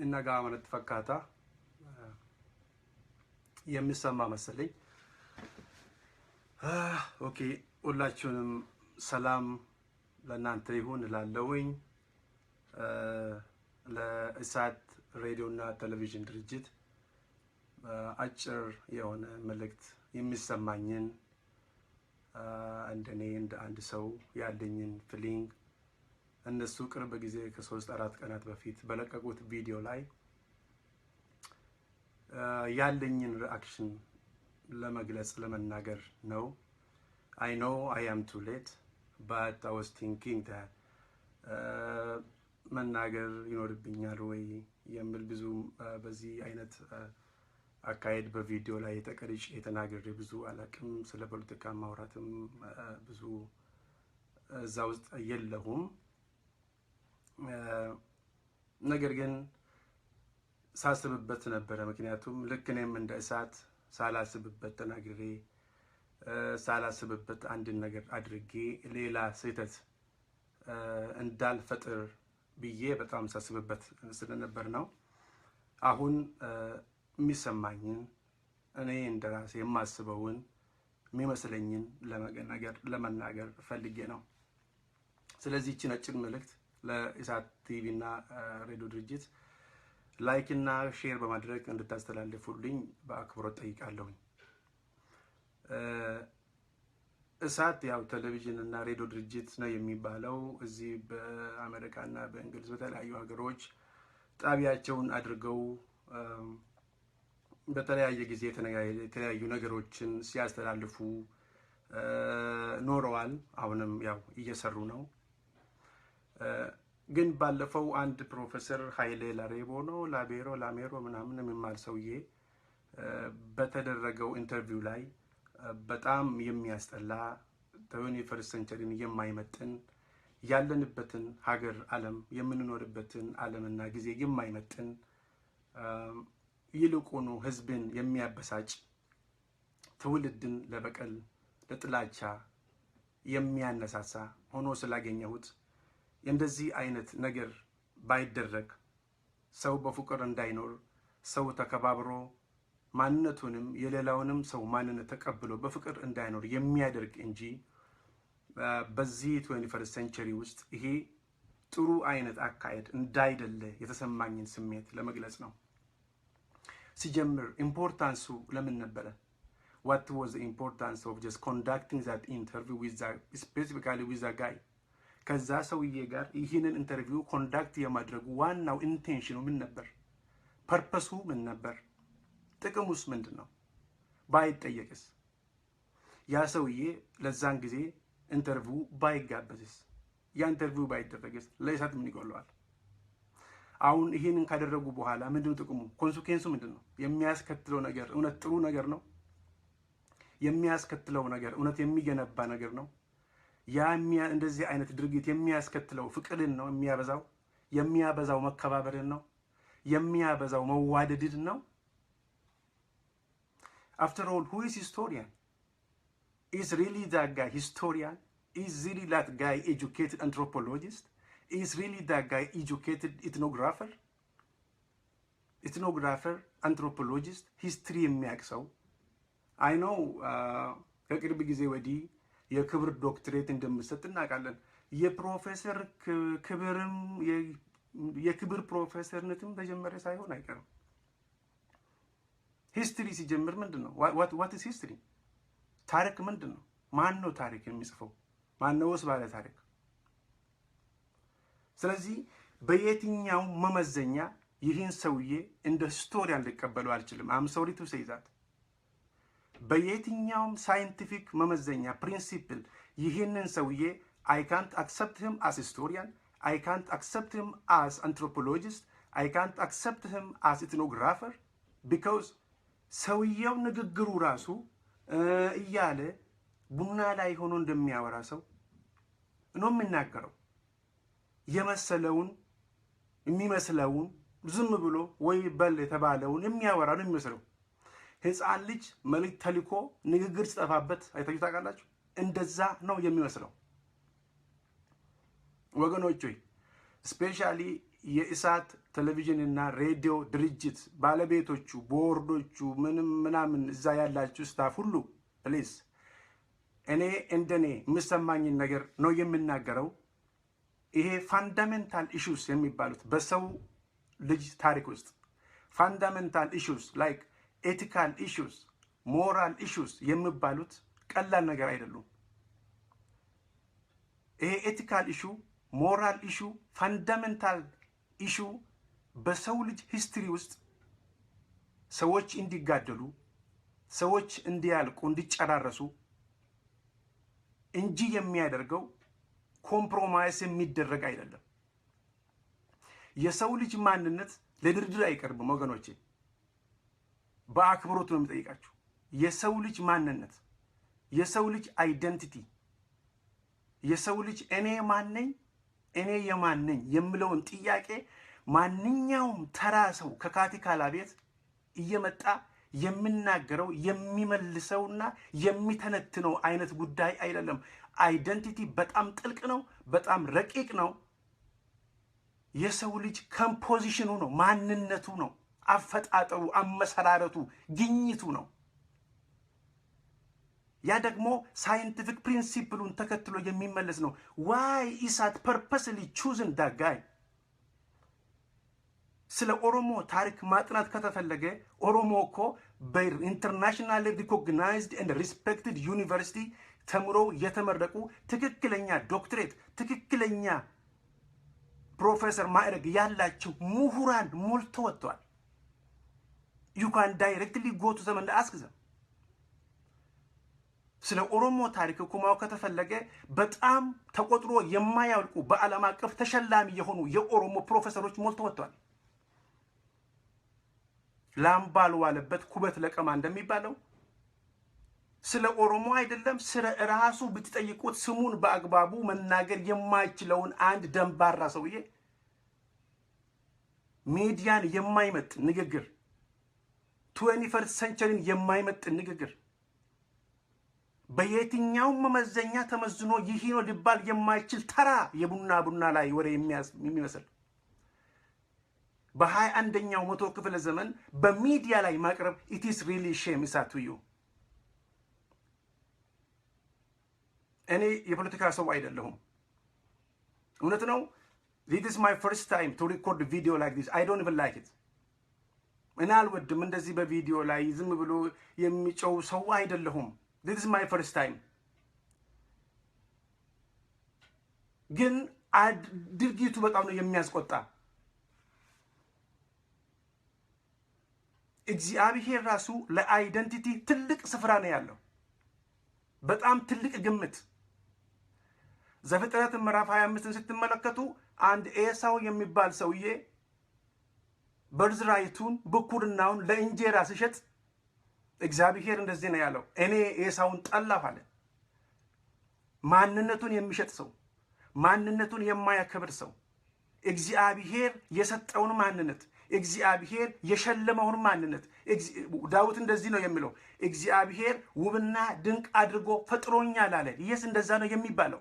إنك عملت فكاتا يمسما مسلي أوكي ሁላችሁንም ሰላም ለእናንተ ይሁን እላለሁኝ ለእሳት ሬዲዮና ቴሌቪዥን ድርጅት አጭር የሆነ መልእክት የሚሰማኝን እንደኔ እንደ አንድ ሰው ያለኝን ፊሊንግ እነሱ ቅርብ ጊዜ ከ3-4 ቀናት በፊት በለቀቁት ቪዲዮ ላይ ያለኝን ሪአክሽን ለመግለጽ ለመናገር ነው። I know I am too late, but I was thinking that መናገር ይኖርብኛል ወይ የሚል ብዙ በዚህ አይነት አካሄድ በቪዲዮ ላይ ተቀርጬ የተናገረ ብዙ አላቅም ስለ ፖለቲካ ማውራትም ብዙ እዛ ውስጥ የለሁም። ነገር ግን ሳስብበት ነበር። ምክንያቱም ልክ እኔም እንደ እሳት ሳላስብበት ተናግሬ ሳላስብበት አንድ ነገር አድርጌ ሌላ ስህተት እንዳልፈጥር ብዬ በጣም ሳስብበት ስለነበር ነው። አሁን የሚሰማኝን እኔ እንደራሴ የማስበውን የሚመስለኝን ለመናገር ፈልጌ ነው። ስለዚህ እቺ ነጭ መልእክት ለኢሳት ቲቪ እና ሬዲዮ ድርጅት ላይክ እና ሼር በማድረግ እንድታስተላልፉልኝ በአክብሮት ጠይቃለሁ። እሳት ያው ቴሌቪዥን እና ሬዲዮ ድርጅት ነው የሚባለው። እዚህ በአሜሪካ እና በእንግሊዝ በተለያዩ ሀገሮች ጣቢያቸውን አድርገው በተለያየ ጊዜ የተለያዩ ነገሮችን ሲያስተላልፉ ኖረዋል። አሁንም ያው እየሰሩ ነው። ግን ባለፈው አንድ ፕሮፌሰር ኃይሌ ላሜሮ ምናምን የሚባል ሰውዬ በተደረገው ኢንተርቪው ላይ በጣም የሚያስጠላ 21st ሴንቸሪን የማይመጥን ያለንበትን ሀገር ዓለም የምንኖርበትን ዓለምና ጊዜ የማይመጥን ይልቁኑ ህዝብን የሚያበሳጭ ትውልድን ለበቀል ለጥላቻ የሚያነሳሳ ሆኖ ስላገኘሁት እንደዚህ አይነት ነገር ባይደረግ ሰው በፍቅር እንዳይኖር ሰው ተከባብሮ ማንነቱንም የሌላውንም ሰው ማንነት ተቀብሎ በፍቅር እንዳይኖር የሚያደርግ እንጂ በዚህ 21st ሴንቸሪ ውስጥ ይሄ ጥሩ አይነት አካሄድ እንዳይደለ የተሰማኝን ስሜት ለመግለጽ ነው። ሲጀምር ኢምፖርታንሱ ለምን ነበረ? What was the importance of just conducting that interview with specifically with that guy? ከዛ ሰውዬ ጋር ይህንን ኢንተርቪው ኮንዳክት የማድረጉ ዋናው ኢንቴንሽኑ ምን ነበር? ፐርፐሱ ምን ነበር? ጥቅሙስ ምንድነው? ባይጠየቅስ? ያ ሰውዬ ለዛን ጊዜ ኢንተርቪው ባይጋበዝስ? ያ ኢንተርቪው ባይደረግስ? ለእሳት ምን ይጎለዋል? አሁን ይሄንን ካደረጉ በኋላ ምንድነው ጥቅሙ? ኮንሲኩዌንሱ ምንድነው? የሚያስከትለው ነገር እውነት ጥሩ ነገር ነው? የሚያስከትለው ነገር እውነት የሚገነባ ነገር ነው? እንደዚህ አይነት ድርጊት የሚያስከትለው ፍቅርን ነው የሚያበዛው መከባበርን ነው የሚያበዛው መዋደድን ነው? After all, who is historian? Is really that guy historian? Is really that guy educated anthropologist? Is really that guy educated ethnographer? Anthropologist? History የሚያውቅ ሰው? I know ከቅርብ ጊዜ ወዲህ የክብር ዶክትሬት እንደምሰጥ እናውቃለን። የፕሮፌሰር ክብርም የክብር ፕሮፌሰርነትም ተጀመረ ሳይሆን አይቀርም። ሂስትሪ ሲጀምር ምንድነው? what is history? ታሪክ ምንድነው? ማን ነው ታሪክ የሚጽፈው? ማን ነውስ ባለ ታሪክ? ስለዚህ በየትኛው መመዘኛ ይህን ሰውዬ እንደ ስቶሪያን ሊቀበለው አልችልም። I'm sorry to say that. በየትኛውም ሳይንቲፊክ መመዘኛ ፕሪንሲፕል ይህንን ሰውዬ I can't accept him as historian, I can't accept him as anthropologist, I can't accept him as ethnographer because ሰውየው ንግግሩ ራሱ እያለ ቡና ላይ ሆኖ እንደሚያወራ ሰው ነው የሚናገረው። የመሰለውን የሚመስለውን ዝም ብሎ ወይ በል የተባለውን የሚያወራ ነው የሚመስለው። ህፃን ልጅ መልእክት ተልኮ ንግግር ሲጠፋበት አይታችሁ ታውቃላችሁ? እንደዛ ነው የሚመስለው። ወገኖች ሆይ ስፔሻሊ የኢሳት ቴሌቪዥንና ሬዲዮ ድርጅት ባለቤቶቹ ቦርዶቹ ምናምን እዛ ያላችሁ ስታፍ ሁሉ ፕሊዝ እኔ እንደኔ የምሰማኝን ነገር ነው የምናገረው። ይሄ ፋንዳሜንታል ኢሹስ የሚባሉት በሰው ልጅ ታሪክ ውስጥ ፋንዳሜንታል ኢሹስ ላይክ ኤቲካል ኢሹስ ሞራል ኢሹስ የሚባሉት ቀላል ነገር አይደሉም። ይሄ ኤቲካል ኢሹ ሞራል ኢሹ ፋንዳሜንታል ኢሹ በሰው ልጅ ሂስትሪ ውስጥ ሰዎች እንዲጋደሉ ሰዎች እንዲያልቁ እንዲጨራረሱ እንጂ የሚያደርገው ኮምፕሮማይስ የሚደረግ አይደለም። የሰው ልጅ ማንነት ለድርድር አይቀርብም ወገኖቼ፣ በአክብሮት ነው የምጠይቃችሁ። የሰው ልጅ ማንነት የሰው ልጅ አይደንቲቲ የሰው ልጅ እኔ ማነኝ እኔ የማነኝ የሚለውን ጥያቄ ማንኛውም ተራ ሰው ከካቲካላ ቤት እየመጣ የሚናገረው የሚመልሰውና የሚተነትነው አይነት ጉዳይ አይደለም። አይደንቲቲ በጣም ጥልቅ ነው፣ በጣም ረቂቅ ነው። የሰው ልጅ ኮምፖዚሽኑ ነው፣ ማንነቱ ነው፣ አፈጣጠሩ፣ አመሰራረቱ፣ ግኝቱ ነው። ያ ደግሞ ሳይንቲፊክ ፕሪንሲፕሉን ተከትሎ የሚመለስ ነው። ዋይ ኢሳት ፐርፐስሊ ቹዝን ዳት ጋይ። ስለ ኦሮሞ ታሪክ ማጥናት ከተፈለገ ኦሮሞ እኮ በኢንተርናሽናል ሪኮግናይዝድ ኤንድ ሪስፔክትድ ዩኒቨርሲቲ ተምሮ የተመረቁ ትክክለኛ ዶክትሬት ትክክለኛ ፕሮፌሰር ማዕረግ ያላቸው ምሁራን ሞልቶ ወጥቷል። ዩ ካን ዳይሬክትሊ ጎ ቱ ዘም ኤንድ አስክ ዘም። ስለ ኦሮሞ ታሪክ እኮ ማወቅ ከተፈለገ በጣም ተቆጥሮ የማያልቁ በዓለም አቀፍ ተሸላሚ የሆኑ የኦሮሞ ፕሮፌሰሮች ሞልቶ ወጥቷል። ላምባል ዋለበት ኩበት ለቀማ እንደሚባለው ስለ ኦሮሞ አይደለም ስለ ራሱ ብትጠይቁት ስሙን በአግባቡ መናገር የማይችለውን አንድ ደንባራ ሰውዬ ሚዲያን የማይመጥ ንግግር 21st ሴንቸሪን የማይመጥ ንግግር በየትኛው መመዘኛ ተመዝኖ ይህ ነው ሊባል የማይችል ተራ የቡና ላይ ወሬ የሚመስል በ21ኛው መቶ ክፍለ ዘመን በሚዲያ ላይ ማቅረብ it is really shame is to you። እኔ የፖለቲካ ሰው አይደለሁም፣ እውነት ነው። this is my first time to record a video like this. I don't even like it። እኔ አልወድም እንደዚህ በቪዲዮ ላይ ዝም ብሎ የሚጮው ሰው አይደለሁም። this is my first time። ግን ድርጊቱ በጣም ነው የሚያስቆጣ። እግዚአብሔር ራሱ ለአይደንቲቲ ትልቅ ስፍራ ነው ያለው፣ በጣም ትልቅ ግምት። ዘፍጥረት ምዕራፍ 25ን ስትመለከቱ አንድ ኤሳው የሚባል ሰውዬ በርዝራይቱን ብኩርናውን ለእንጀራ ሲሸጥ እግዚአብሔር እንደዚህ ነው ያለው፣ እኔ ኤሳውን ጠላሁ አለ። ማንነቱን የሚሸጥ ሰው፣ ማንነቱን የማያከብር ሰው፣ እግዚአብሔር የሰጠውን ማንነት እግዚአብሔር የሸለመውን ማንነት ዳዊት እንደዚህ ነው የሚለው፣ እግዚአብሔር ውብና ድንቅ አድርጎ ፈጥሮኛል አለ። ኢየሱስ እንደዛ ነው የሚባለው።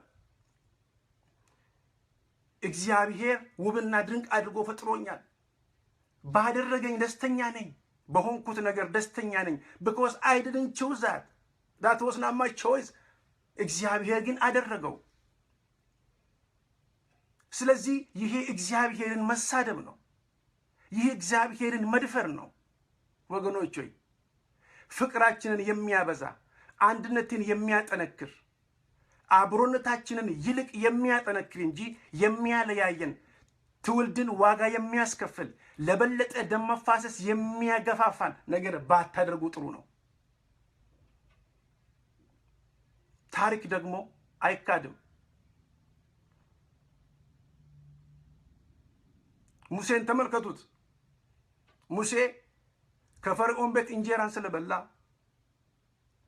እግዚአብሔር ውብና ድንቅ አድርጎ ፈጥሮኛል፣ ባደረገኝ ደስተኛ ነኝ፣ በሆንኩት ነገር ደስተኛ ነኝ። because I didn't choose that was not my choice። እግዚአብሔር ግን አደረገው። ስለዚህ ይሄ እግዚአብሔርን መሳደብ ነው፣ ይህ እግዚአብሔርን መድፈር ነው። ወገኖች ሆይ ፍቅራችንን የሚያበዛ አንድነትን የሚያጠነክር አብሮነታችንን ይልቅ የሚያጠነክር እንጂ የሚያለያየን ትውልድን ዋጋ የሚያስከፍል ለበለጠ ደም መፋሰስ የሚያገፋፋን ነገር ባታደርጉ ጥሩ ነው። ታሪክ ደግሞ አይካድም። ሙሴን ተመልከቱት። ሙሴ ከፈርዖን ቤት እንጀራን ስለበላ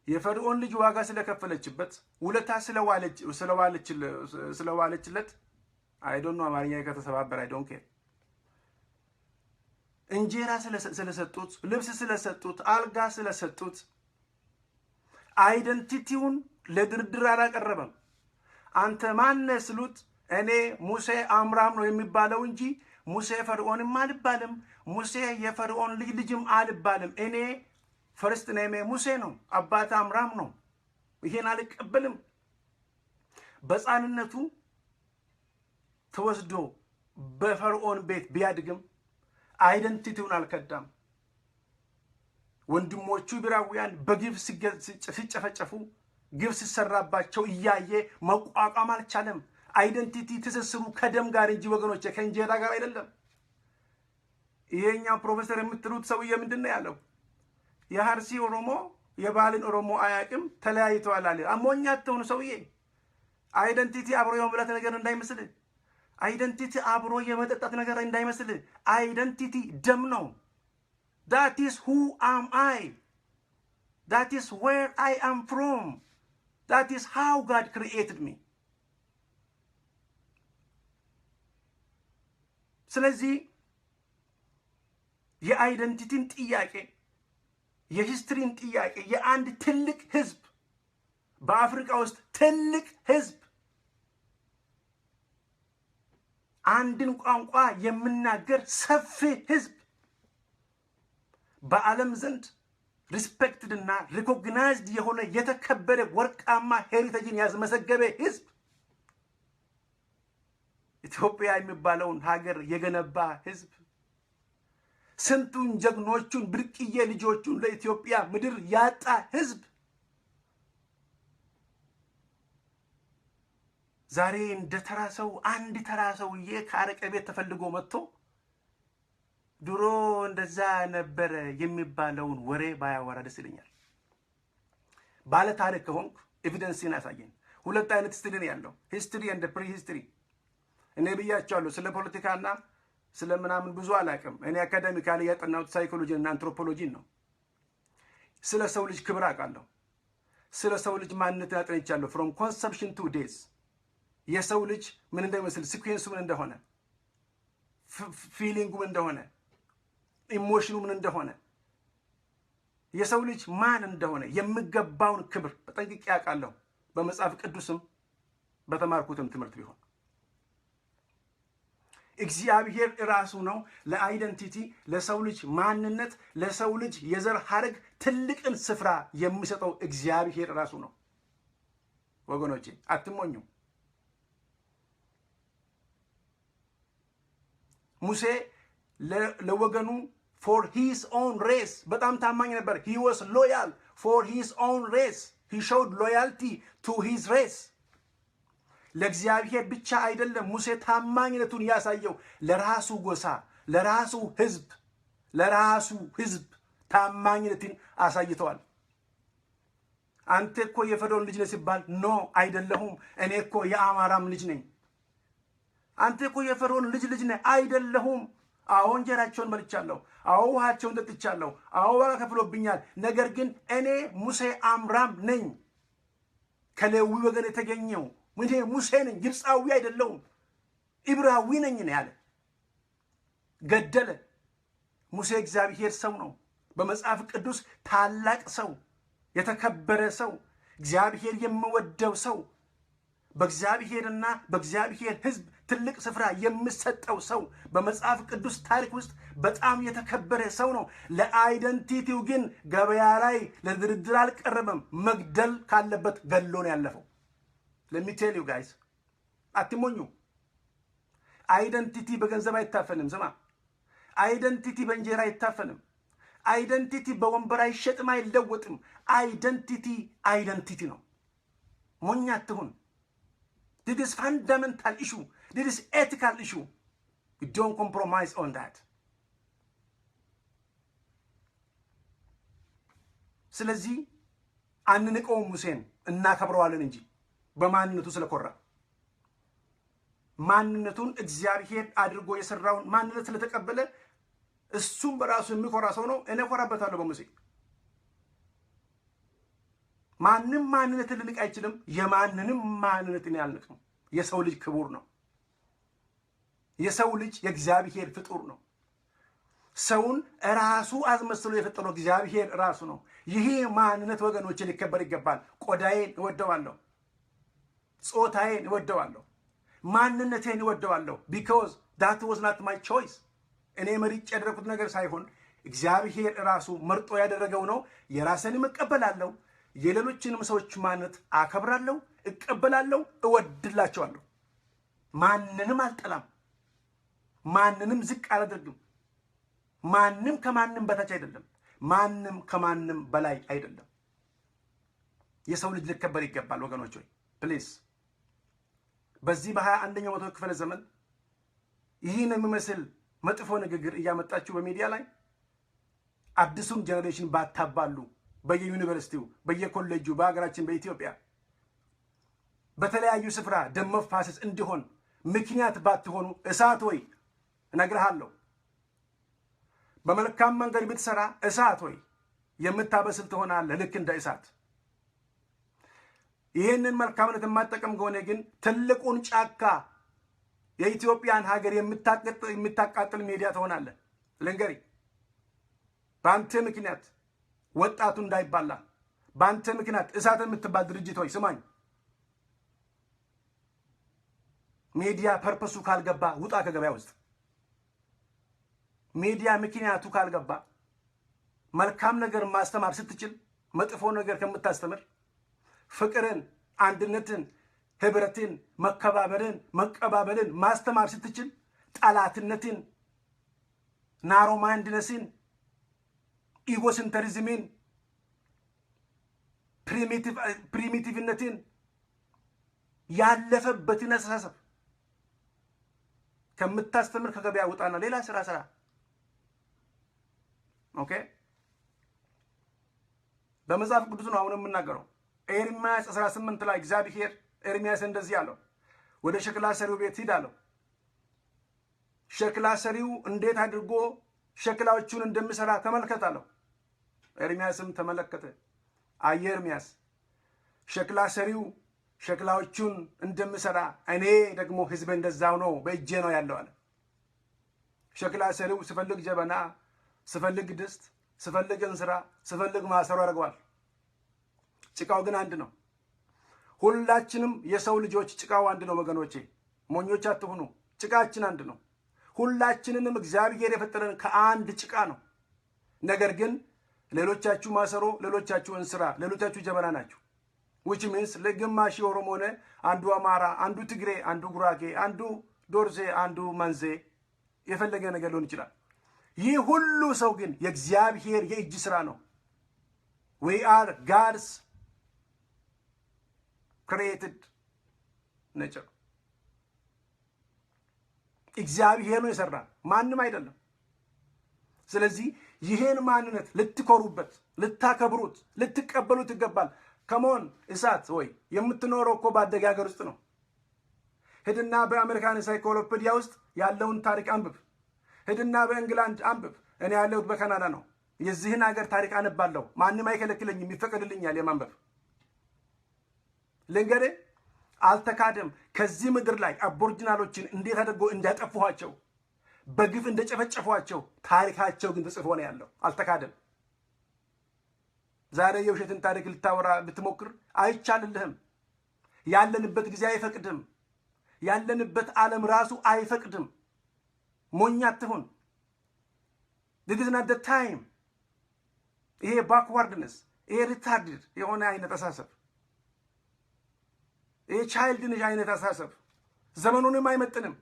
የፈርዖን ልጅ ዋጋ ስለከፈለችበት ውለታ ስለዋለችለት አይ ዶንት ኖ አማርኛ ከተሰባበር አይ ዶንት ኬር እንጀራ ስለሰጡት ልብስ ስለሰጡት አልጋ ስለሰጡት አይደንቲቲውን ለድርድር አላቀረበም። አንተ ማን ነህ ስሉት እኔ ሙሴ አምራም ነው የሚባለው እንጂ ሙሴ ፈርዖንም አልባልም፣ ሙሴ የፈርዖን ልጅም አልባልም። እኔ ፈርስት ኔሜ ሙሴ ነው፣ አባቴ አምራም ነው። ይሄን አልቀበልም። በሕፃንነቱ ተወስዶ በፈርዖን ቤት ቢያድግም አይደንቲቲውን አልከዳም። ወንድሞቹ ዕብራውያን በግፍ ሲጨፈጨፉ ግፍ ሲሰራባቸው እያየ መቋቋም አልቻለም። አይደንቲቲ ትስስሩ ከደም ጋር እንጂ ወገኖች ከእንጀራ ጋር አይደለም። ይሄኛው ፕሮፌሰር የምትሉት ሰውዬ ምንድን ነው ያለው? የሀርሲ ኦሮሞ የባልን ኦሮሞ አያቅም ተለያይተዋል አለ። አሞኛ አትሁን ሰውዬ። አይደንቲቲ አብሮ የመብላት ነገር እንዳይመስል፣ አይደንቲቲ አብሮ የመጠጣት ነገር እንዳይመስል። አይደንቲቲ ደም ነው። that is who am I, that is where I am from, that is how God created me. ስለዚህ የአይደንቲቲን ጥያቄ የሂስትሪን ጥያቄ የአንድ ትልቅ ህዝብ በአፍሪካ ውስጥ ትልቅ ህዝብ አንድን ቋንቋ የምናገር ሰፊ ህዝብ በዓለም ዘንድ ሪስፔክትድ እና ሪኮግናይዝድ የሆነ የተከበረ ወርቃማ ሄሪቴጅን ያስመሰገበ ህዝብ ኢትዮጵያ የሚባለውን ሀገር የገነባ ህዝብ ስንቱን ጀግኖቹን ብርቅዬ ልጆቹን ለኢትዮጵያ ምድር ያጣ ህዝብ ዛሬ እንደ ተራሰው አንድ ተራሰውዬ ከአረቀ ቤት ተፈልጎ መጥቶ ድሮ እንደዛ ነበረ የሚባለውን ወሬ ባያወራ ደስ ይለኛል። ባለ ታሪክ ከሆንኩ ኤቪደንስን ያሳየን። ሁለት አይነት ሂስትሪ ነው ያለው፣ ሂስትሪ ኤንድ ፕሪ ሂስትሪ። እኔ ብያቸዋለሁ ስለ ፖለቲካና ስለ ምናምን ብዙ አላውቅም። እኔ አካዳሚካሊ ያጠናሁት ሳይኮሎጂ እና አንትሮፖሎጂ ነው። ስለ ሰው ልጅ ክብር አውቃለሁ። ስለ ሰው ልጅ ማንነት አጥንቻለሁ። ፍሮም ኮንሰፕሽን ቱ ዴዝ የሰው ልጅ ምን እንደሚመስል፣ ሲኩዌንሱ ምን እንደሆነ፣ ፊሊንጉ ምን እንደሆነ፣ ኢሞሽኑ ምን እንደሆነ፣ የሰው ልጅ ማን እንደሆነ የሚገባውን ክብር በጠንቅቄ አውቃለሁ። በመጽሐፍ ቅዱስም በተማርኩትም ትምህርት ቢሆን እግዚአብሔር ራሱ ነው ለአይደንቲቲ፣ ለሰው ልጅ ማንነት፣ ለሰው ልጅ የዘር ሐረግ ትልቅን ስፍራ የሚሰጠው እግዚአብሔር ራሱ ነው። ወገኖቼ አትሞኙ። ሙሴ ለወገኑ for his own race በጣም ታማኝ ነበር። he was loyal for his own race. he showed loyalty to his race. ለእግዚአብሔር ብቻ አይደለም ሙሴ ታማኝነቱን ያሳየው፣ ለራሱ ጎሳ፣ ለራሱ ህዝብ ታማኝነትን አሳይተዋል። አንተ እኮ የፈርዖን ልጅ ነህ ሲባል ኖ አይደለሁም፣ እኔ እኮ የአማራም ልጅ ነኝ። አንተ እኮ የፈርዖን ልጅ ነህ አይደለሁም፣ አዎ እንጀራቸውን በልቻለሁ፣ አዎ ውሃቸውን ጠጥቻለሁ፣ አዎ ዋጋ ከፍሎብኛል፣ ነገር ግን እኔ ሙሴ አምራም ነኝ፣ ከሌዊ ወገን የተገኘው እኔ ሙሴ ነኝ፣ ግብፃዊ አይደለሁም፣ ኢብራዊ ነኝ ነው ያለ። ገደለ። ሙሴ እግዚአብሔር ሰው ነው። በመጽሐፍ ቅዱስ ታላቅ ሰው፣ የተከበረ ሰው፣ እግዚአብሔር የሚወደው ሰው፣ በእግዚአብሔርና በእግዚአብሔር ሕዝብ ትልቅ ስፍራ የሚሰጠው ሰው፣ በመጽሐፍ ቅዱስ ታሪክ ውስጥ በጣም የተከበረ ሰው ነው። ለአይደንቲቲው ግን ገበያ ላይ ለድርድር አልቀረበም። መግደል ካለበት ገሎ ነው ያለፈው። let me tell you guys አትሞኙ። አይደንቲቲ በገንዘብ አይታፈንም። ስማ፣ አይደንቲቲ በእንጀራ አይታፈንም። አይደንቲቲ በወንበር አይሸጥም፣ አይለወጥም። አይደንቲቲ ነው። ሞኝ አትሁን። this is fundamental issue, this is ethical issue. we don't compromise on that. ስለዚህ አንንቀውም፣ ሙሴን እናከብረዋለን እንጂ በማንነቱ ስለኮራ፣ ማንነቱን እግዚአብሔር አድርጎ የሰራውን ማንነት ስለተቀበለ እሱም በራሱ የሚኮራ ሰው ነው። እኔ ኮራበታለሁ በሙሴ። ማንም ማንነትን ልንቅ አይችልም። የማንንም ማንነትን ያልንቅም። የሰው ልጅ ክቡር ነው። የሰው ልጅ የእግዚአብሔር ፍጡር ነው። ሰውን ራሱ አዝመስሎ የፈጠረው እግዚአብሔር ራሱ ነው። ይሄ ማንነት ወገኖቼ ሊከበር ይገባል። ቆዳዬን እወደዋለሁ፣ ጾታዬን እወደዋለሁ፣ ማንነቴን እወደዋለሁ። ቢኮዝ that was not my choice እኔ መርጬ ያደረኩት ነገር ሳይሆን እግዚአብሔር ራሱ መርጦ ያደረገው ነው። የራሴንም እቀበላለሁ፣ የሌሎችንም ሰዎች ማንነት አከብራለሁ፣ እቀበላለሁ፣ እወድላቸዋለሁ። ማንንም አልጠላም፣ ማንንም ዝቅ አላደርግም። ማንም ከማንም በታች አይደለም፣ ማንም ከማንም በላይ አይደለም። የሰው ልጅ ሊከበር ይገባል ወገኖች ሆይ ፕሊዝ። በዚህ በ21ኛው መቶ ክፍለ ዘመን ይህን የሚመስል መጥፎ ንግግር እያመጣችሁ በሚዲያ ላይ አዲሱን ጀነሬሽን ባታባሉ፣ በየዩኒቨርሲቲው በየኮሌጁ በሀገራችን በኢትዮጵያ በተለያዩ ስፍራ ደም መፋሰስ እንዲሆን ምክንያት ባትሆኑ እሳት ሆይ እነግርሃለሁ፣ በመልካም መንገድ ብትሰራ እሳት ሆይ የምታበስል ትሆናለህ፣ ልክ እንደ እሳት። ይህንን መልካምነት የማጠቀም ከሆነ ግን ትልቁን ጫካ የኢትዮጵያን ሀገር የምታቃጥል ሚዲያ ትሆናለህ። ልንገሪ፣ በአንተ ምክንያት ወጣቱ እንዳይባላ፣ በአንተ ምክንያት እሳት የምትባል ድርጅት ሆይ ስማኝ፣ ሚዲያ ፐርፐሱ ካልገባ ውጣ ከገበያ ውስጥ። ሚዲያ ምክንያቱ ካልገባ መልካም ነገር ማስተማር ስትችል መጥፎ ነገር ከምታስተምር ፍቅርን፣ አንድነትን፣ ህብረትን፣ መከባበርን፣ መቀባበልን ማስተማር ስትችል ጠላትነትን፣ ናሮማንድነስን፣ ኢጎሴንተሪዝምን፣ ፕሪሚቲቭነትን ያለፈበትን አስተሳሰብ ከምታስተምር ከገበያ ውጣና ሌላ ስራ። ኦኬ፣ በመጽሐፍ ቅዱስ ነው አሁን የምናገረው። ኤርምያስ 18 ላይ እግዚአብሔር ኤርምያስ እንደዚህ አለው፣ ወደ ሸክላ ሰሪው ቤት ሂድ አለው። ሸክላ ሰሪው እንዴት አድርጎ ሸክላዎቹን እንደሚሰራ ተመልከት አለው። ኤርምያስም ተመለከተ። አየ ኤርምያስ ሸክላ ሰሪው ሸክላዎቹን እንደሚሰራ እኔ ደግሞ ህዝቤ እንደዛው ነው፣ በእጄ ነው ያለው አለ። ሸክላ ሰሪው ሲፈልግ ጀበና፣ ሲፈልግ ድስት፣ ሲፈልግ እንስራ፣ ሲፈልግ ማሰሮ ያደርገዋል። ጭቃው ግን አንድ ነው። ሁላችንም የሰው ልጆች ጭቃው አንድ ነው ወገኖቼ፣ ሞኞች አትሁኑ። ጭቃችን አንድ ነው። ሁላችንንም እግዚአብሔር የፈጠረን ከአንድ ጭቃ ነው። ነገር ግን ሌሎቻችሁ ማሰሮ፣ ሌሎቻችሁ እንስራ፣ ሌሎቻችሁ ጀበና ናችሁ። which means ለግማሽ ኦሮሞ ሆነ፣ አንዱ አማራ፣ አንዱ ትግሬ፣ አንዱ ጉራጌ፣ አንዱ ዶርዜ፣ አንዱ መንዜ፣ የፈለገ ነገር ሊሆን ይችላል። ይህ ሁሉ ሰው ግን የእግዚአብሔር የእጅ ስራ ነው። we are God's created nature። እግዚአብሔር ነው የሰራ፣ ማንም አይደለም። ስለዚህ ይሄን ማንነት ልትኮሩበት፣ ልታከብሩት፣ ልትቀበሉት ይገባል። ከሞን እሳት ወይ የምትኖረው እኮ ባደገ ሀገር ውስጥ ነው። ሄድና በአሜሪካን ሳይክሎፒዲያ ውስጥ ያለውን ታሪክ አንብብ። ሄድና በእንግላንድ አንብብ። እኔ ያለሁት በካናዳ ነው። የዚህን ሀገር ታሪክ አነባለሁ። ማንም አይከለክለኝም፣ ይፈቀድልኛል የማንበብ። ልንገሬ፣ አልተካደም። ከዚህ ምድር ላይ አቦርጂናሎችን እንዴት አድርጎ እንዳጠፉኋቸው፣ በግፍ እንደጨፈጨፏቸው ታሪካቸው ግን ተጽፎ ነው ያለው። አልተካደም። ዛሬ የውሸትን ታሪክ ልታወራ ብትሞክር አይቻልልህም። ያለንበት ጊዜ አይፈቅድም። ያለንበት ዓለም ራሱ አይፈቅድም። ሞኝ አትሁን። this is not the time። ይሄ ባክዋርድነስ፣ ይሄ ሪታርድድ የሆነ አይነት አሳሰብ፣ ይሄ ቻይልድንሽ አይነት አሳሰብ ዘመኑንም አይመጥንም።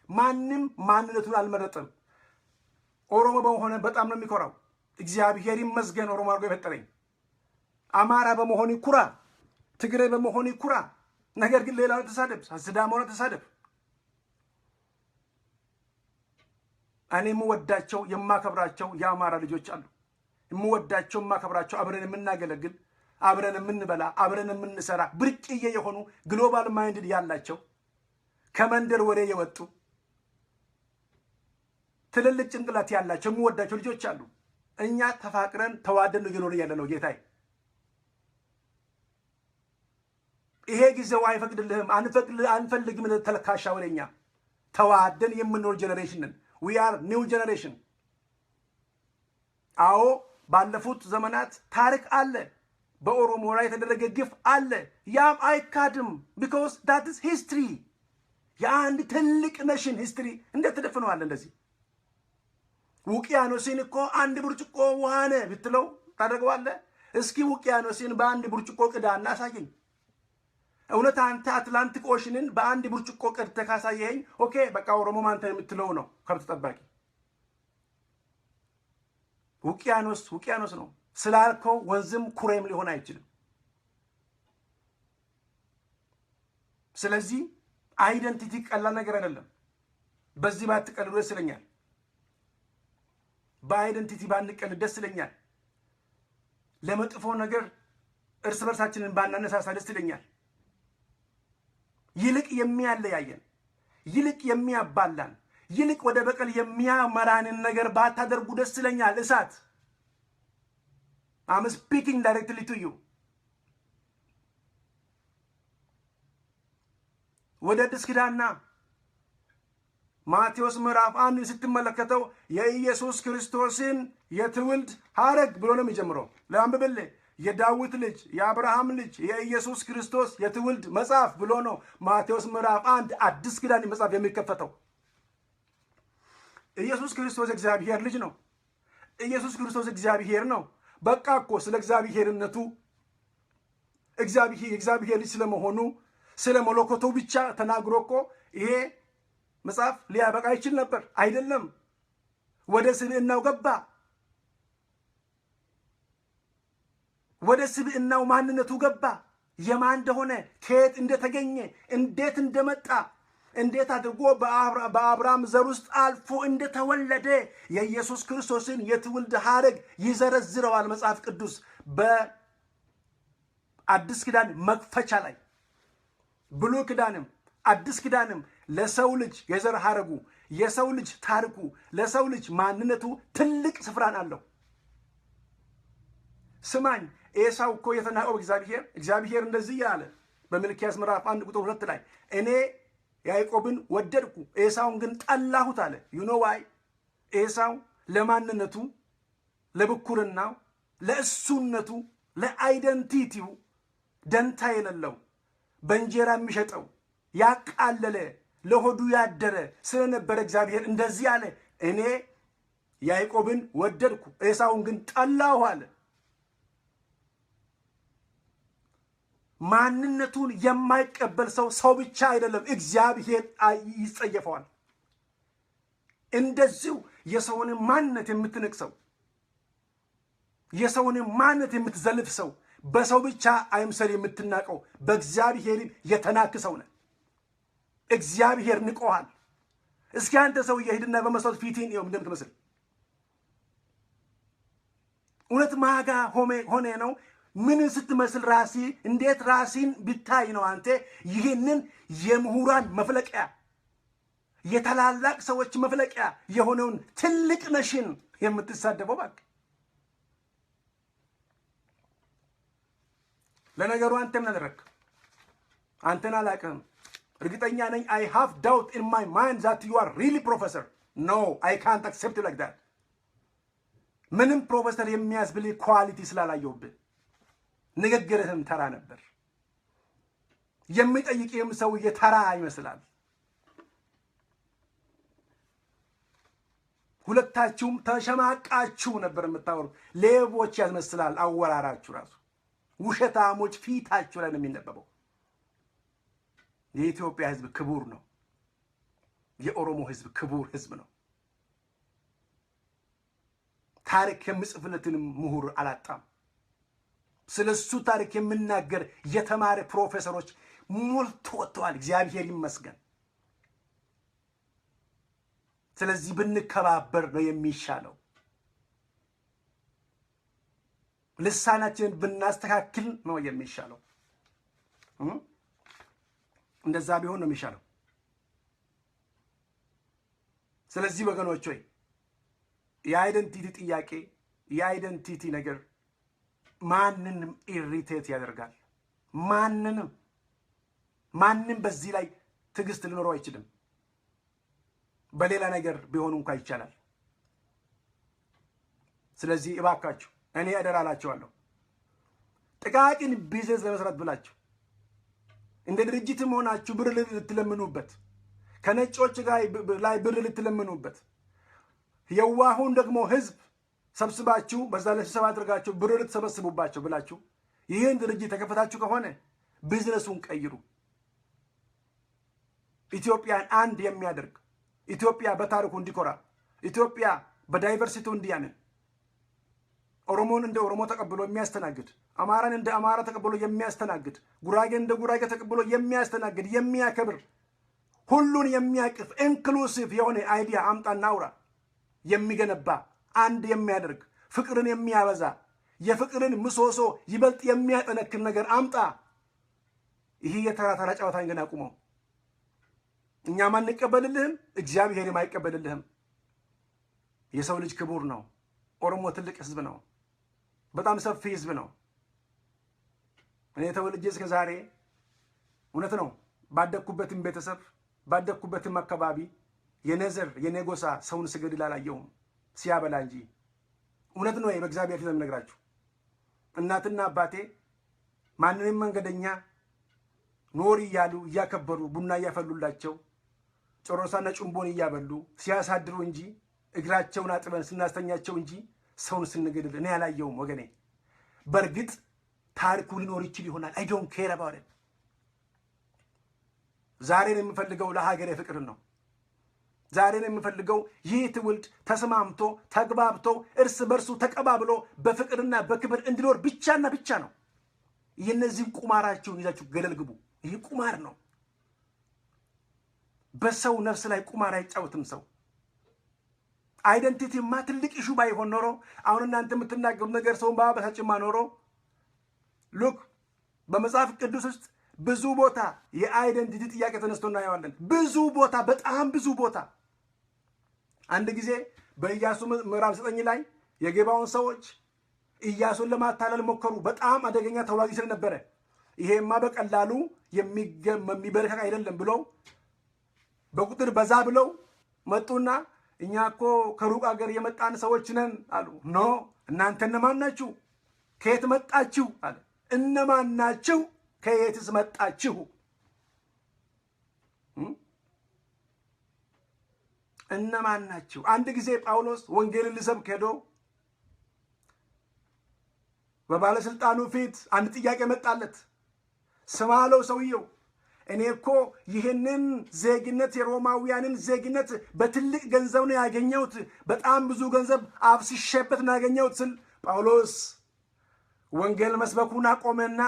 ማንም ማንነቱን አልመረጠም። ኦሮሞ በመሆነ በጣም ነው የሚኮራው። እግዚአብሔር ይመስገን ኦሮሞ አድርጎ የፈጠረኝ። አማራ በመሆን ይኩራ፣ ትግሬ በመሆን ይኩራ። ነገር ግን ሌላው ተሳደብ፣ ሲዳማ ሆነ ተሳደብ። እኔ የምወዳቸው የማከብራቸው የአማራ ልጆች አሉ። የምወዳቸው የማከብራቸው፣ አብረን የምናገለግል፣ አብረን የምንበላ፣ አብረን የምንሰራ፣ ብርቅዬ የሆኑ ግሎባል ማይንድድ ያላቸው፣ ከመንደር ወሬ የወጡ ትልልቅ ጭንቅላት ያላቸው የምወዳቸው ልጆች አሉ። እኛ ተፋቅረን ተዋደን ነው እየኖርን ያለ ነው ጌታዬ። ይሄ ጊዜው አይፈቅድልህም፣ አንፈልግም ተለካሻ ወለኛ። ተዋደን የምንኖር ጀነሬሽን ነን። we are new generation። አዎ ባለፉት ዘመናት ታሪክ አለ፣ በኦሮሞ ላይ የተደረገ ግፍ አለ። ያም አይካድም because that is history። የአንድ ትልቅ ነሽን ሂስትሪ እንዴት ትደፍነዋለህ? እንደዚህ ውቅያኖስን እኮ አንድ ብርጭቆ ውሃ ነህ ብትለው ታደርገዋለህ? እስኪ ውቅያኖስን በአንድ ብርጭቆ ቅዳና አሳየኝ። እውነት አንተ አትላንቲክ ኦሽንን በአንድ ብርጭቆ ቀድተህ ካሳየኸኝ ኦኬ በቃ ኦሮሞ አንተን የምትለው ነው ከብት ጠባቂ። ውቅያኖስ ውቅያኖስ ነው ስላልከው ወንዝም ኩሬም ሊሆን አይችልም። ስለዚህ አይደንቲቲ ቀላል ነገር አይደለም። በዚህ ባትቀልዱ ደስ ይለኛል። በአይደንቲቲ ባንቀልድ ደስ ይለኛል። ለመጥፎ ነገር እርስ በርሳችንን ባናነሳሳ ደስ ይለኛል። ይልቅ የሚያለያየን፣ ይልቅ የሚያባላን፣ ይልቅ ወደ በቀል የሚያመራንን ነገር ባታደርጉ ደስ ይለኛል። እሳት I'm speaking directly to you። ወደ አዲስ ኪዳንና ማቴዎስ ምዕራፍ 1 ስትመለከተው የኢየሱስ ክርስቶስን የትውልድ ሐረግ ብሎ ነው የሚጀምረው። ለአንብብልህ የዳዊት ልጅ የአብርሃም ልጅ የኢየሱስ ክርስቶስ የትውልድ መጽሐፍ ብሎ ነው ማቴዎስ ምዕራፍ 1 አዲስ ኪዳን መጽሐፍ የሚከፈተው። ኢየሱስ ክርስቶስ እግዚአብሔር ልጅ ነው። ኢየሱስ ክርስቶስ እግዚአብሔር ነው። በቃ እኮ ስለ እግዚአብሔርነቱ እግዚአብሔር ልጅ ስለመሆኑ ስለ መለኮቱ ብቻ ተናግሮ እኮ ይሄ መጽሐፍ ሊያበቃ ይችል ነበር። አይደለም። ወደ ስብዕናው ገባ። ወደ ስብዕናው ማንነቱ ገባ። የማን እንደሆነ፣ ከየት እንደተገኘ፣ እንዴት እንደመጣ፣ እንዴት አድርጎ በአብርሃም ዘር ውስጥ አልፎ እንደተወለደ የኢየሱስ ክርስቶስን የትውልድ ሐረግ ይዘረዝረዋል መጽሐፍ ቅዱስ በአዲስ ኪዳን መክፈቻ ላይ። ብሉይ ኪዳንም አዲስ ኪዳንም ለሰው ልጅ የዘር ሐረጉ፣ የሰው ልጅ ታሪኩ፣ ለሰው ልጅ ማንነቱ ትልቅ ስፍራን አለው። ስማኝ፣ ኤሳው እኮ የተናቀው እግዚአብሔር እንደዚህ ያለ በሚልክያስ ምዕራፍ 1 ቁጥር 2 ላይ እኔ ያዕቆብን ወደድኩ ኤሳውን ግን ጠላሁት አለ። ዩ ኖ ዋይ? ኤሳው ለማንነቱ፣ ለብኩርናው፣ ለእሱነቱ፣ ለአይደንቲቲው ደንታ የሌለው በእንጀራ የሚሸጠው ያቃለለ ለሆዱ ያደረ ስለነበረ እግዚአብሔር እንደዚህ አለ፣ እኔ ያዕቆብን ወደድኩ ኤሳውን ግን ጠላሁ አለ። ማንነቱን የማይቀበል ሰው ብቻ አይደለም እግዚአብሔር ይጸየፈዋል። እንደዚሁ የሰውን ማንነት የምትንቅሰው፣ የሰውን ማንነት የምትዘልፍ ሰው በሰው ብቻ አይምሰል የምትናቀው፣ በእግዚአብሔር የተናክሰው ነው። እግዚአብሔር ንቆሃል። እስኪ አንተ ሰው የሄድና በመስዋዕት ፊትህን ይኸው እንደምትመስል እውነት ማጋ ሆነ ነው። ምን ስትመስል ራሲ እንዴት ራሲን ብታይ ነው አንተ ይህንን የምሁራን መፍለቂያ የታላላቅ ሰዎች መፍለቂያ የሆነውን ትልቅ ነሽን የምትሳደበው? ባክ ለነገሩ አንተ ምን አደረክ? አንተን አላውቅም። እርግጠኛ ነኝ I have doubt in my mind that you are really professor. No, I can't accept you like that. ምንም ፕሮፌሰር የሚያስብል ኳሊቲ ስላላየሁብህ ንግግርህም ተራ ነበር። የሚጠይቅህም ሰውዬ ተራ ይመስላል። ሁለታችሁም ተሸማቃችሁ ነበር የምታወሩ። ሌቦች ያስመስላል አወራራችሁ ራሱ። ውሸታሞች ፊታችሁ ላይ ነው የሚነበበው። የኢትዮጵያ ሕዝብ ክቡር ነው። የኦሮሞ ሕዝብ ክቡር ሕዝብ ነው። ታሪክ የሚጽፍለትንም ምሁር አላጣም። ስለሱ ታሪክ የምናገር የተማረ ፕሮፌሰሮች ሞልቶ ወጥተዋል። እግዚአብሔር ይመስገን። ስለዚህ ብንከባበር ነው የሚሻለው። ልሳናችንን ብናስተካክል ነው የሚሻለው። እንደዛ ቢሆን ነው የሚሻለው። ስለዚህ ወገኖች ሆይ የአይደንቲቲ ጥያቄ፣ የአይደንቲቲ ነገር ማንንም ኢሪቴት ያደርጋል። ማንም በዚህ ላይ ትዕግስት ሊኖረው አይችልም። በሌላ ነገር ቢሆኑ እንኳን ይቻላል። ስለዚህ እባካችሁ እኔ አደራላችኋለሁ፣ ጥቃቅን ቢዝነስ ለመስራት ብላችሁ እንደ ድርጅትም ሆናችሁ ብር ልትለምኑበት ከነጮች ላይ ብር ልትለምኑበት የዋሁን ደግሞ ህዝብ ሰብስባችሁ በዛ ላይ ስብሰባ አድርጋችሁ ብር ልትሰበስቡባቸው ብላችሁ ይህን ድርጅት ተከፈታችሁ ከሆነ ቢዝነሱን ቀይሩ። ኢትዮጵያን አንድ የሚያደርግ ኢትዮጵያ በታሪኩ እንዲኮራ ኢትዮጵያ በዳይቨርሲቲው እንዲያምን ኦሮሞን እንደ ኦሮሞ ተቀብሎ የሚያስተናግድ አማራን እንደ አማራ ተቀብሎ የሚያስተናግድ ጉራጌን እንደ ጉራጌ ተቀብሎ የሚያስተናግድ የሚያከብር ሁሉን የሚያቅፍ ኢንክሉሲቭ የሆነ አይዲያ አምጣና አውራ። የሚገነባ አንድ የሚያደርግ ፍቅርን የሚያበዛ የፍቅርን ምሰሶ ይበልጥ የሚያጠነክር ነገር አምጣ። ይሄ የተራ ጨዋታን ግን አቁመው። እኛም አንቀበልልህም፣ እግዚአብሔርም አይቀበልልህም። የሰው ልጅ ክቡር ነው። ኦሮሞ ትልቅ ህዝብ ነው። በጣም ሰፊ ህዝብ ነው። እኔ ተወልጄ እስከ ዛሬ እውነት ነው ባደኩበትም ቤተሰብ ባደኩበትም አካባቢ የነዘር የኔጎሳ ሰውን ስገድል አላየሁም ሲያበላ እንጂ። እውነት ነው በእግዚአብሔር ፊት የምነግራችሁ። እናትና አባቴ ማንንም መንገደኛ ኖር እያሉ እያከበሩ ቡና እያፈሉላቸው ጮሮሳና ጩምቦን እያበሉ ሲያሳድሩ እንጂ እግራቸውን አጥበን ስናስተኛቸው እንጂ ሰውን ስንገድል እኔ ያላየውም ወገኔ። በእርግጥ ታሪኩ ሊኖር ይችል ይሆናል። አይ ዶንት ኬር አባውት ኢት። ዛሬን የምፈልገው ለሀገሬ ፍቅርን ነው። ዛሬን የምፈልገው ይህ ትውልድ ተስማምቶ ተግባብቶ እርስ በርሱ ተቀባብሎ በፍቅርና በክብር እንዲኖር ብቻና ብቻ ነው። የነዚህን ቁማራቸውን ይዛችሁ ገደል ግቡ። ይህ ቁማር ነው። በሰው ነፍስ ላይ ቁማር አይጫወትም ሰው። አይደንቲቲማ ትልቅ ኢሹ ባይሆን ኖሮ አሁን እናንተ የምትናገሩት ነገር ሰውን ባባሳጭማ ኖሮ ሉክ በመጽሐፍ ቅዱስ ውስጥ ብዙ ቦታ የአይደንቲቲ ጥያቄ ተነስቶ እናየዋለን። ብዙ ቦታ፣ በጣም ብዙ ቦታ። አንድ ጊዜ በኢያሱ ምዕራፍ 9 ላይ የጌባውን ሰዎች ኢያሱን ለማታለል ሞከሩ። በጣም አደገኛ ተዋጊ ስለነበረ ይሄማ በቀላሉ የሚበረከክ አይደለም ብለው በቁጥር በዛ ብለው መጡና እኛ እኮ ከሩቅ ሀገር የመጣን ሰዎች ነን አሉ። ኖ እናንተ እነማን ናችሁ? ከየት መጣችሁ አለ። እነማን ናችሁ? ከየትስ መጣችሁ? እነማን ናችሁ? አንድ ጊዜ ጳውሎስ ወንጌልን ሊሰብክ ሄዶ በባለስልጣኑ ፊት አንድ ጥያቄ መጣለት። ስማ አለው ሰውየው፣ እኔ እኮ ይህንን ዜግነት የሮማውያንን ዜግነት በትልቅ ገንዘብ ነው ያገኘሁት፣ በጣም ብዙ ገንዘብ አፍስሼበት ነው ያገኘሁት ስል ጳውሎስ ወንጌል መስበኩን አቆመና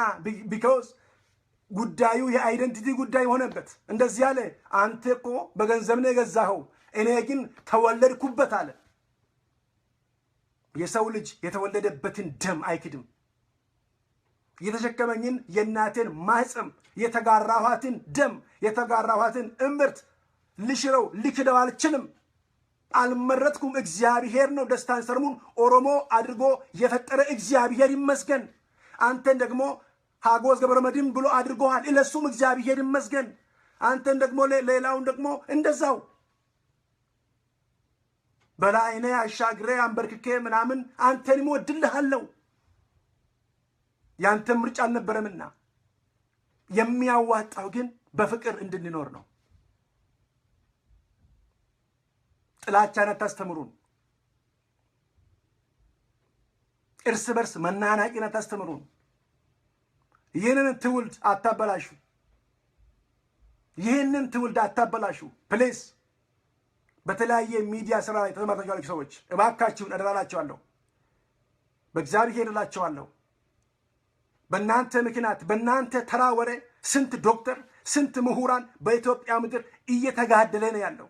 ቢኮዝ ጉዳዩ የአይደንቲቲ ጉዳይ ሆነበት። እንደዚህ አለ፣ አንተ እኮ በገንዘብ ነው የገዛኸው፣ እኔ ግን ተወለድኩበት አለ። የሰው ልጅ የተወለደበትን ደም አይክድም። የተሸከመኝን የእናቴን ማህፀም የተጋራኋትን ደም የተጋራኋትን እምርት ልሽረው ልክደው አልችልም። አልመረጥኩም። እግዚአብሔር ነው ደስታን ሰርሙን ኦሮሞ አድርጎ የፈጠረ እግዚአብሔር ይመስገን። አንተን ደግሞ ሀጎስ ገብረመድህን ብሎ አድርጎሃል። ለሱም እግዚአብሔር ይመስገን። አንተን ደግሞ ሌላውን ደግሞ እንደዛው በላይኔ አሻግሬ አንበርክኬ ምናምን አንተን ይወድልሃለሁ። ያንተ ምርጫ አልነበረምና የሚያዋጣው ግን በፍቅር እንድንኖር ነው። ጥላቻን አታስተምሩን። እርስ በርስ መናናቂን አታስተምሩን። ይህንን ትውልድ አታበላሹ። ይህንን ትውልድ አታበላሹ ፕሌስ። በተለያየ ሚዲያ ስራ ላይ ተሰማርታችሁ ሰዎች እባካችሁን እደራላችኋለሁ፣ በእግዚአብሔር እላችኋለሁ። በእናንተ ምክንያት በእናንተ ተራ ወሬ ስንት ዶክተር ስንት ምሁራን በኢትዮጵያ ምድር እየተጋደለ ነው ያለው፣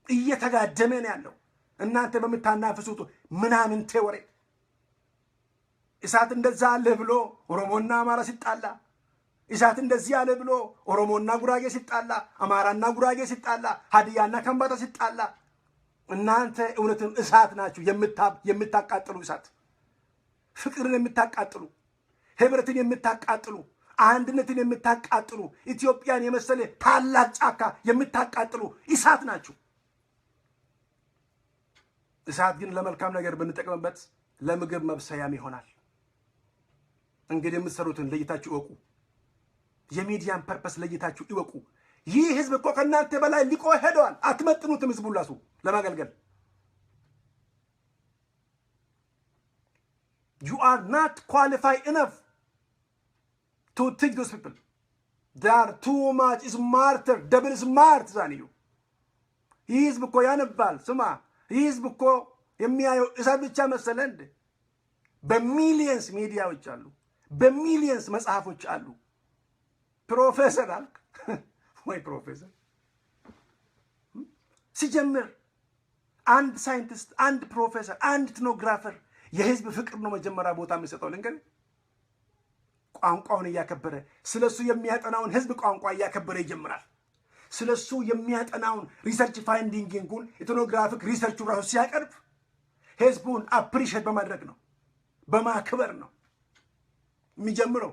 እየተጋደመ ነው ያለው። እናንተ በምታናፍሱት ምናምንቴ ወሬ እሳት እንደዛ አለ ብሎ ኦሮሞና አማራ ሲጣላ፣ እሳት እንደዚህ አለ ብሎ ኦሮሞና ጉራጌ ሲጣላ፣ አማራና ጉራጌ ሲጣላ፣ ሀዲያና ከምባታ ሲጣላ፣ እናንተ እውነትም እሳት ናችሁ። የምታቃጥሉ እሳት፣ ፍቅርን የምታቃጥሉ፣ ህብረትን የምታቃጥሉ፣ አንድነትን የምታቃጥሉ፣ ኢትዮጵያን የመሰለ ታላቅ ጫካ የምታቃጥሉ እሳት ናችሁ። እሳት ግን ለመልካም ነገር ብንጠቀምበት ለምግብ መብሰያም ይሆናል። እንግዲህ የምትሰሩትን ለይታችሁ እወቁ። የሚዲያን ፐርፐስ ለይታችሁ ይወቁ። ይህ ህዝብ እኮ ከእናንተ በላይ ሊቆ ሄደዋል። አትመጥኑትም ህዝቡን ራሱ ለማገልገል። you are not qualified enough to teach those people. they are too much smarter, double smart than you. ይህ ህዝብ እኮ ያነባል። ስማ፣ ይህ ህዝብ እኮ የሚያየው እሳት ብቻ መሰለ እንደ በሚሊየንስ ሚዲያዎች አሉ፣ በሚሊየንስ መጽሐፎች አሉ። ፕሮፌሰር አልክ ወይ ፕሮፌሰር ሲጀምር አንድ ሳይንቲስት፣ አንድ ፕሮፌሰር፣ አንድ ኢትኖግራፈር የህዝብ ፍቅር ነው መጀመሪያ ቦታ የሚሰጠው። ልንገርህ፣ ቋንቋውን እያከበረ ስለሱ የሚያጠናውን ህዝብ ቋንቋ እያከበረ ይጀምራል። ስለሱ የሚያጠናውን ሪሰርች ፋይንዲንግን ኢትኖግራፊክ ሪሰርቹ ራሱ ሲያቀርብ ህዝቡን አፕሪሼት በማድረግ ነው፣ በማክበር ነው የሚጀምረው።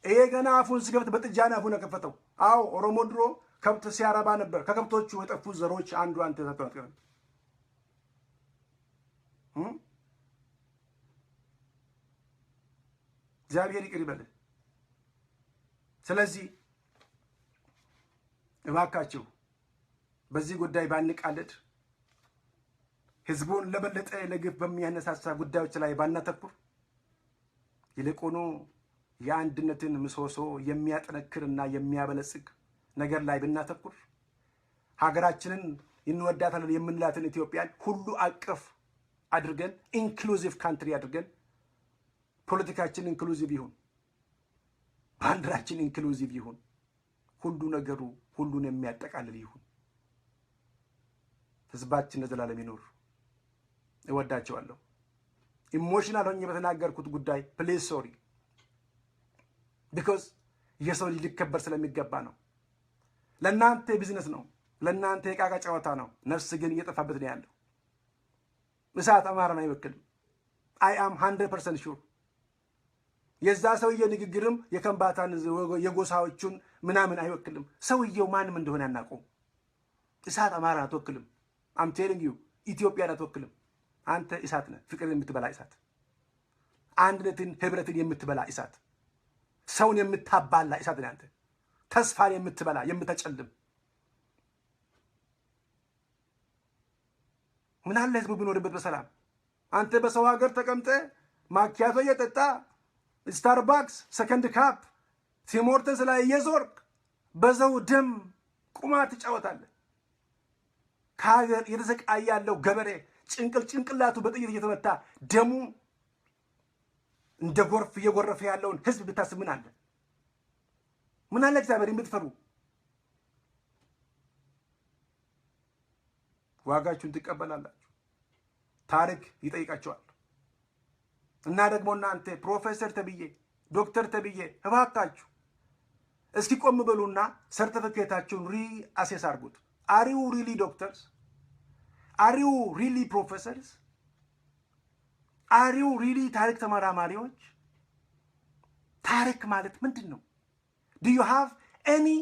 ይሄ ገና አፉን ሲከፍት በጥጃና አፉን ከፈተው። አዎ ኦሮሞ ድሮ ከብት ሲያረባ ነበር። ከከብቶቹ የጠፉ ዘሮች አንዱ አንተ ተጠቅመ እግዚአብሔር ይቅር ይበል። ስለዚህ እባካችሁ በዚህ ጉዳይ ባንቃለድ፣ ህዝቡን ለበለጠ ለግፍ በሚያነሳሳ ጉዳዮች ላይ ባናተኩር፣ ይልቁኑ የአንድነትን ምሰሶ የሚያጠነክርና የሚያበለጽግ ነገር ላይ ብናተኩር፣ ሀገራችንን እንወዳታለን የምንላትን ኢትዮጵያን ሁሉ አቀፍ አድርገን ኢንክሉዚቭ ካንትሪ አድርገን፣ ፖለቲካችን ኢንክሉዚቭ ይሁን፣ ባንዲራችን ኢንክሉዚቭ ይሁን፣ ሁሉ ነገሩ ሁሉን የሚያጠቃልል ይሁን። ህዝባችን ለዘላለም ይኖር። እወዳቸዋለሁ። ኢሞሽናል ሆኜ በተናገርኩት ጉዳይ ፕሊዝ ሶሪ፣ ቢኮዝ የሰው ልጅ ሊከበር ስለሚገባ ነው። ለእናንተ ቢዝነስ ነው፣ ለእናንተ የቃቃ ጨዋታ ነው። ነፍስ ግን እየጠፋበት ነው ያለው። እሳት አማራን አይወክልም። አይ አም 100% ሹር። የዛ ሰውዬ ንግግርም የከምባታን የጎሳዎቹን ምናምን አይወክልም። ሰውየው ማንም እንደሆነ ያናቀው። እሳት አማራን አትወክልም። አም ቴሊንግ ዩ ኢትዮጵያን አትወክልም። አንተ እሳት ነህ፣ ፍቅርን የምትበላ እሳት፣ አንድነትን ህብረትን የምትበላ እሳት፣ ሰውን የምታባላ እሳት ነህ አንተ። ተስፋን የምትበላ የምትጨልም። ምን አለ ህዝቡ ቢኖርበት በሰላም። አንተ በሰው ሀገር ተቀምጠ ማኪያቶ እየጠጣ ስታርባክስ ሰከንድ ካፕ ቲሞርተንስ ላይ እየዞርክ በዘው ደም ቁማር ትጫወታለህ። ከሀገር የተሰቃየ ያለው ገበሬ ጭንቅላቱ በጥይት እየተመታ ደሙ እንደ ጎርፍ እየጎረፈ ያለውን ህዝብ ብታስብ ምን አለ? ምን አለ እግዚአብሔር የምትፈሩ? ዋጋችሁን ትቀበላላችሁ። ታሪክ ይጠይቃቸዋል። እና ደግሞ እናንተ ፕሮፌሰር ተብዬ ዶክተር ተብዬ እባካችሁ እስኪ ቆም በሉና ሰርቲፊኬታችሁን ሪአሴስ አድርጉት። አሪው ሪሊ ዶክተርስ? አሪው ሪሊ ፕሮፌሰርስ? አሪው ሪሊ ታሪክ ተመራማሪዎች? ታሪክ ማለት ምንድን ነው? Do you have any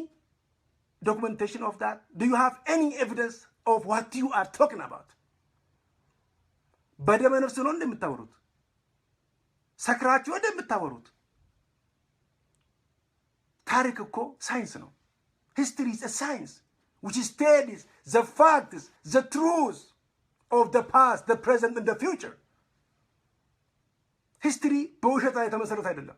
documentation of that? Do you have any evidence of what you are talking about? በደመ ነፍስ ነው እንደምታወሩት? ሰክራችሁ እንደምታወሩት? ታሪክ እኮ ሳይንስ ነው። History is a science which studies the facts, the truth of the past, the present and the future. ሂስትሪ በውሸት ላይ የተመሰረተ አይደለም።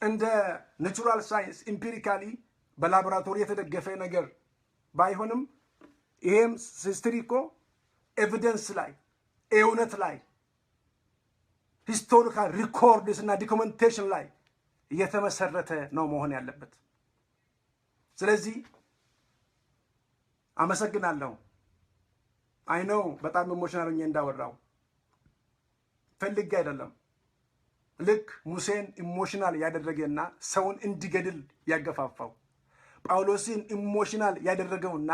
እንደ ናቹራል ሳይንስ ኢምፒሪካሊ በላቦራቶሪ የተደገፈ ነገር ባይሆንም ይሄም ሂስትሪ እኮ ኤቪደንስ ላይ እውነት ላይ ሂስቶሪካል ሪኮርድስ እና ዶክመንቴሽን ላይ የተመሰረተ ነው መሆን ያለበት። ስለዚህ አመሰግናለሁ። አይ ኖ በጣም ኢሞሽናል ሆኜ እንዳወራው ፈልጌ አይደለም። ልክ ሙሴን ኢሞሽናል ያደረገና ሰውን እንዲገድል ያገፋፋው፣ ጳውሎስን ኢሞሽናል ያደረገውና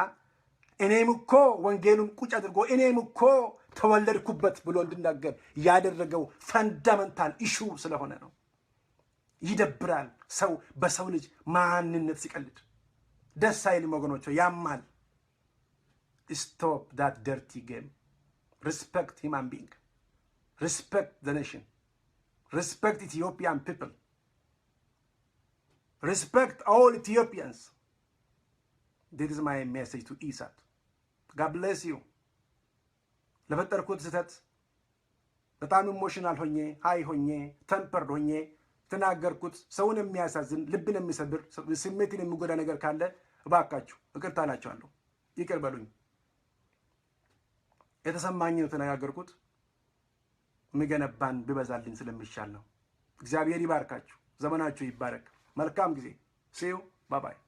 እኔም እኮ ወንጌሉን ቁጭ አድርጎ እኔም እኮ ተወለድኩበት ብሎ እንድናገር ያደረገው ፈንዳመንታል ኢሹ ስለሆነ ነው። ይደብራል ሰው በሰው ልጅ ማንነት ሲቀልድ። ደስ አይልም ወገኖች፣ ያማል። ስቶፕ ዳት ደርቲ ጌም። ሪስፔክት ሂማን ቢንግ። respect the nation, respect Ethiopian people, respect all Ethiopians. This is my message to ኢሳት. God bless you. ለፈጠርኩት ስህተት በጣም ኢሞሽናል ሆኜ ሃይ ሆኜ ተምፐርድ ሆኜ ተናገርኩት ሰውን የሚያሳዝን ልብን የሚሰብር ስሜትን የሚጎዳ ነገር ካለ እባካችሁ ይቅርታ እላችኋለሁ። ይቅር በሉኝ። የተሰማኝን ተነጋገርኩት ምገነባን ቢበዛልኝ ስለሚሻል ነው። እግዚአብሔር ይባርካችሁ። ዘመናችሁ ይባረክ። መልካም ጊዜ። See you. Bye bye.